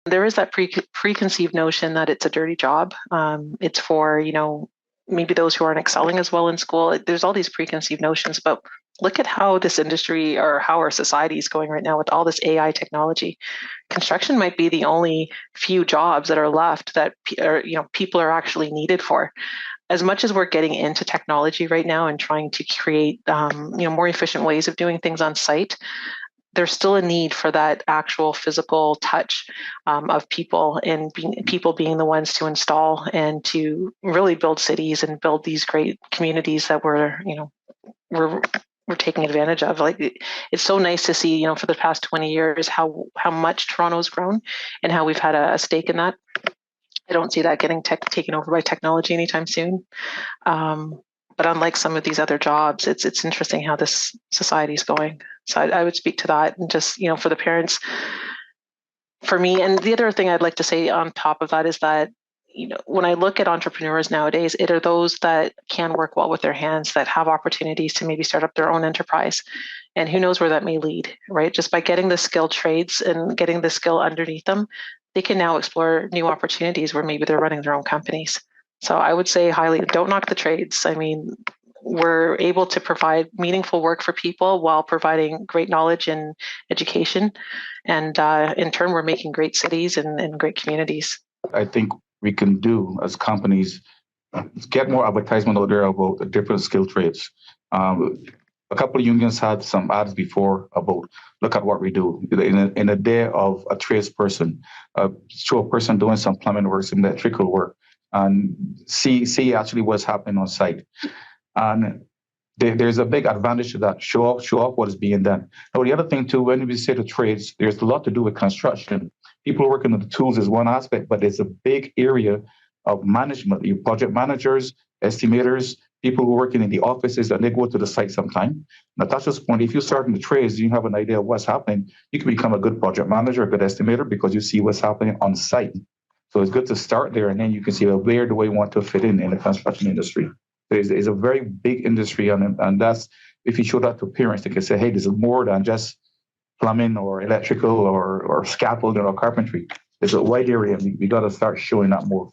There is that preconceived notion that it's a dirty job. It's for, maybe those who aren't excelling as well in school. There's all these preconceived notions, but look at how this industry or how our society is going right now with all this AI technology. Construction might be the only few jobs that are left that people are actually needed for. As much as we're getting into technology right now and trying to create more efficient ways of doing things on site, there's still a need for that actual physical touch of people, and people being the ones to install and to really build cities and build these great communities that we're taking advantage of. Like, it's so nice to see, for the past 20 years, how much Toronto's grown and how we've had a stake in that. I don't see that getting taken over by technology anytime soon. But unlike some of these other jobs, it's interesting how this society is going. So I would speak to that, and just, for the parents, for me. And the other thing I'd like to say on top of that is that, when I look at entrepreneurs nowadays, it are those that can work well with their hands, that have opportunities to maybe start up their own enterprise. And who knows where that may lead, right? Just by getting the skilled trades and getting the skill underneath them, they can now explore new opportunities where maybe they're running their own companies. So I would say highly, don't knock the trades. I mean, we're able to provide meaningful work for people while providing great knowledge and education. And in turn, we're making great cities and great communities. I think we can do as companies, get more advertisement out there about the different skill trades. A couple of unions had some ads before about, look at what we do. In a day of a tradesperson, show a person doing some plumbing work, some electrical work, and see actually what's happening on site. And there's a big advantage to that. Show off what is being done. Now, the other thing too, when we say the trades, there's a lot to do with construction. People working on the tools is one aspect, but there's a big area of management. Your project managers, estimators, people who are working in the offices, and they go to the site sometime. Natasha's point, if you start in the trades, you have an idea of what's happening, you can become a good project manager, a good estimator, because you see what's happening on site. So it's good to start there, and then you can see where do I want to fit in the construction industry. There's a very big industry, and that's, if you show that to parents, they can say, hey, this is more than just plumbing or electrical or scaffolding or carpentry. It's a wide area, and we got to start showing that more.